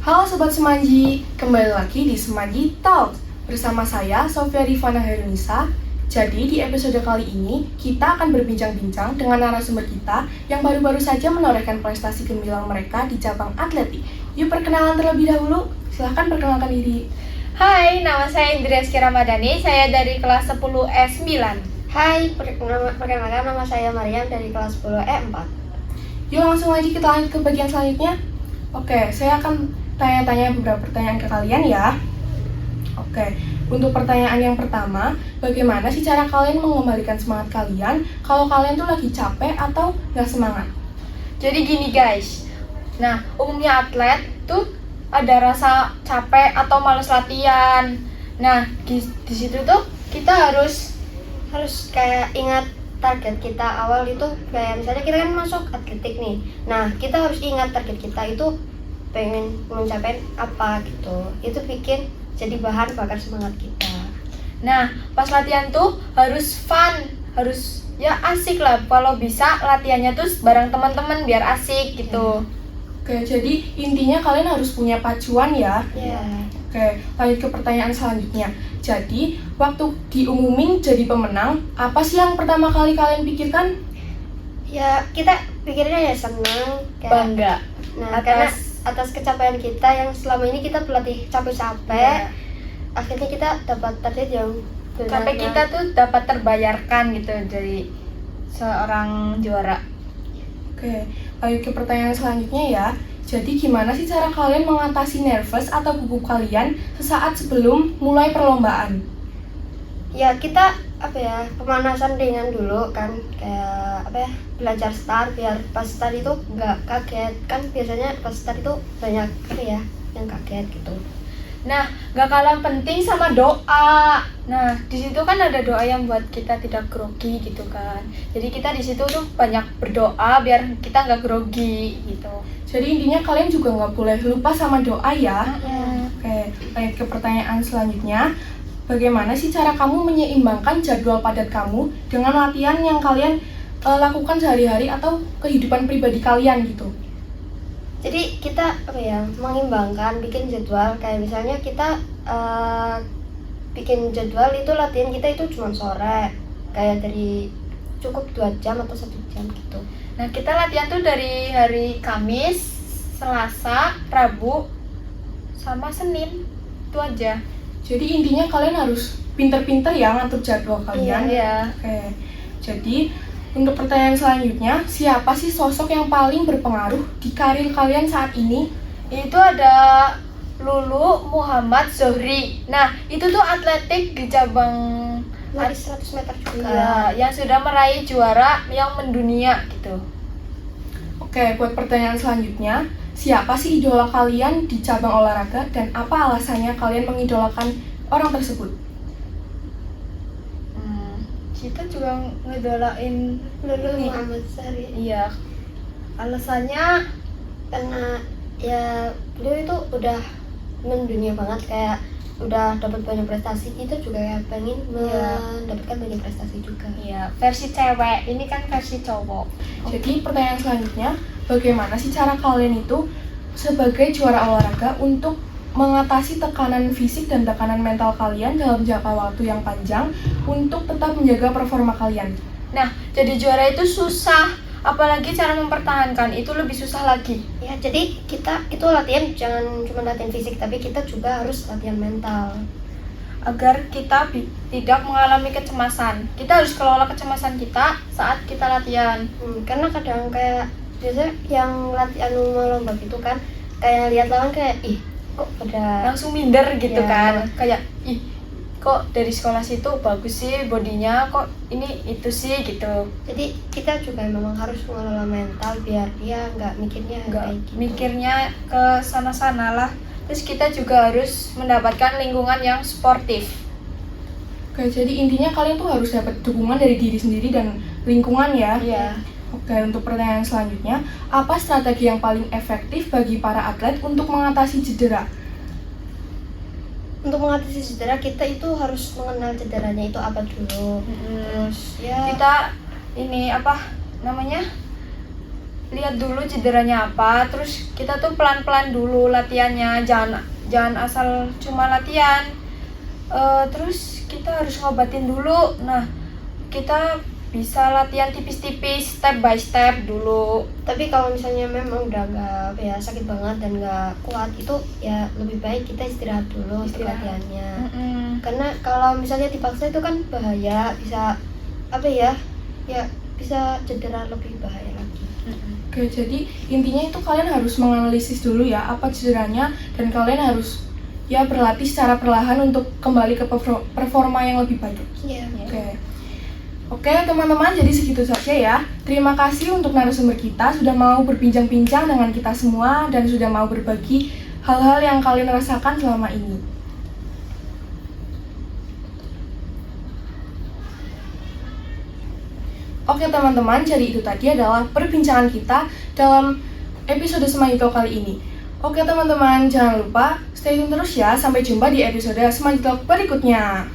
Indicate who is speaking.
Speaker 1: Halo Sobat Semanji, kembali lagi di Semanji Talk bersama saya Sofia Rifana Herunisa. Jadi di episode kali ini kita akan berbincang-bincang dengan narasumber kita yang baru-baru saja menorehkan prestasi gemilang mereka di cabang atletik. Yuk perkenalan terlebih dahulu, silahkan perkenalkan diri.
Speaker 2: Hai, nama saya Indriaski Ramadhani, saya dari kelas 10 E9.
Speaker 3: Hai, perkenalkan nama saya Mariam dari kelas 10 E4.
Speaker 1: Yuk langsung aja kita lanjut ke bagian selanjutnya. Oke, saya akan tanya-tanya beberapa pertanyaan ke kalian ya. Oke, untuk pertanyaan yang pertama, bagaimana sih cara kalian mengembalikan semangat kalian kalau kalian tuh lagi capek atau nggak semangat?
Speaker 2: Jadi gini guys, nah umumnya atlet tuh ada rasa capek atau malas latihan. Nah di situ tuh kita harus
Speaker 3: kayak ingat target kita awal itu, kayak misalnya kita kan masuk atletik nih. Nah, kita harus ingat target kita itu pengen mencapai apa gitu. Itu bikin jadi bahan bakar semangat kita.
Speaker 2: Nah pas latihan tuh harus fun, harus ya asik lah. Kalau bisa latihannya tuh bareng teman-teman biar asik gitu.
Speaker 1: Oke, jadi intinya kalian harus punya pacuan ya.
Speaker 3: Ya.
Speaker 1: Oke, lanjut ke pertanyaan selanjutnya. Jadi, waktu diumumin jadi pemenang, apa sih yang pertama kali kalian pikirkan?
Speaker 3: Ya, kita pikirnya ya senang, kayak
Speaker 2: Bangga.
Speaker 3: Nah, karena atas capaian kita yang selama ini kita berlatih capek-capek, akhirnya kita dapat target yang
Speaker 2: Sampai kita tuh dapat terbayarkan gitu dari seorang juara.
Speaker 1: Oke, lanjut ke pertanyaan selanjutnya ya. Jadi gimana sih cara kalian mengatasi nervous atau gugup kalian sesaat sebelum mulai perlombaan?
Speaker 3: Ya, kita pemanasan ringan dulu kan, kayak belajar start biar pas start itu nggak kaget. Kan biasanya pas start itu banyak yang kaget gitu.
Speaker 2: Nah, gak kalah penting sama doa. Nah, di situ kan ada doa yang buat kita tidak grogi gitu kan. Jadi kita di situ tuh banyak berdoa biar kita nggak grogi gitu.
Speaker 1: Jadi intinya kalian juga nggak boleh lupa sama doa ya.
Speaker 3: Ya.
Speaker 1: Oke, lanjut ke pertanyaan selanjutnya. Bagaimana sih cara kamu menyeimbangkan jadwal padat kamu dengan latihan yang kalian lakukan sehari-hari atau kehidupan pribadi kalian gitu?
Speaker 3: Jadi kita mengimbangkan, bikin jadwal, kayak misalnya kita bikin jadwal itu latihan kita itu cuma sore, kayak dari cukup 2 jam atau 1 jam gitu.
Speaker 2: Nah, kita latihan tuh dari hari Kamis, Selasa, Rabu, sama Senin. Itu aja.
Speaker 1: Jadi intinya kalian harus pinter-pinter ya ngatur jadwal kalian.
Speaker 2: Iya.
Speaker 1: Oke, jadi untuk pertanyaan selanjutnya, siapa sih sosok yang paling berpengaruh di karir kalian saat ini?
Speaker 2: Itu ada Lulu Muhammad Zohri. Nah, itu tuh atletik di cabang
Speaker 3: Lari 100 meter juga.
Speaker 2: iya, yang sudah meraih juara yang mendunia gitu.
Speaker 1: Oke, buat pertanyaan selanjutnya, siapa sih idola kalian di cabang olahraga dan apa alasannya kalian mengidolakan orang tersebut?
Speaker 2: Kita juga ngedolain
Speaker 3: Lulu Muhammad Zohri.
Speaker 2: Iya. Alasannya
Speaker 3: Karena ya beliau itu udah mendunia banget, kayak udah dapat banyak prestasi. Kita juga ya pengen mendapatkan banyak prestasi juga.
Speaker 2: iya, versi cewek, ini kan versi cowok.
Speaker 1: Jadi pertanyaan selanjutnya, bagaimana sih cara kalian itu sebagai juara olahraga untuk mengatasi tekanan fisik dan tekanan mental kalian dalam jangka waktu yang panjang untuk tetap menjaga performa kalian?
Speaker 2: Nah, jadi juara itu susah, apalagi cara mempertahankan itu lebih susah lagi.
Speaker 3: Ya, jadi kita itu latihan jangan cuma latihan fisik, tapi kita juga harus latihan mental.
Speaker 2: Agar kita tidak mengalami kecemasan. Kita harus kelola kecemasan kita saat kita latihan.
Speaker 3: Karena kadang kayak biasanya yang latihan lomba gitu kan, kayak lihat lawan kayak kok pada
Speaker 2: Langsung minder gitu
Speaker 3: Ya.
Speaker 2: kan. Kayak kok dari sekolah situ bagus sih bodinya, kok ini itu sih gitu.
Speaker 3: Jadi kita juga memang harus mengelola mental biar dia nggak mikirnya
Speaker 2: Nggak
Speaker 3: kayak gitu.
Speaker 2: mikirnya ke sana-sana lah. Terus kita juga harus mendapatkan lingkungan yang sportif.
Speaker 1: Oke, jadi intinya kalian tuh harus dapat dukungan dari diri sendiri dan lingkungan ya.
Speaker 2: Iya.
Speaker 1: Oke, untuk pertanyaan selanjutnya, apa strategi yang paling efektif bagi para atlet untuk mengatasi cedera?
Speaker 3: Untuk mengatasi cedera kita itu harus mengenal cederanya itu apa dulu. Terus ya
Speaker 2: Kita ini apa namanya? lihat dulu cederanya apa, terus kita tuh pelan-pelan dulu latihannya, jangan asal cuma latihan. Terus kita harus ngobatin dulu. Nah, kita bisa latihan tipis-tipis, step by step dulu.
Speaker 3: Tapi kalau misalnya memang udah nggak ya sakit banget dan nggak kuat, itu ya lebih baik kita istirahat dulu untuk
Speaker 2: Istirahat.
Speaker 3: latihannya.
Speaker 2: Mm-mm.
Speaker 3: Karena kalau misalnya dipaksa itu kan bahaya, bisa apa ya bisa cedera lebih bahaya lagi.
Speaker 1: Oke, jadi intinya itu kalian harus menganalisis dulu ya apa cederanya, dan kalian harus ya berlatih secara perlahan untuk kembali ke performa yang lebih baik.
Speaker 3: Iya.
Speaker 1: Oke teman-teman, jadi segitu saja ya. Terima kasih untuk narasumber kita sudah mau berbincang-bincang dengan kita semua dan sudah mau berbagi hal-hal yang kalian rasakan selama ini. Oke teman-teman, jadi itu tadi adalah perbincangan kita dalam episode Semangito kali ini. Oke teman-teman, jangan lupa stay tune terus ya. Sampai jumpa di episode Semangito berikutnya.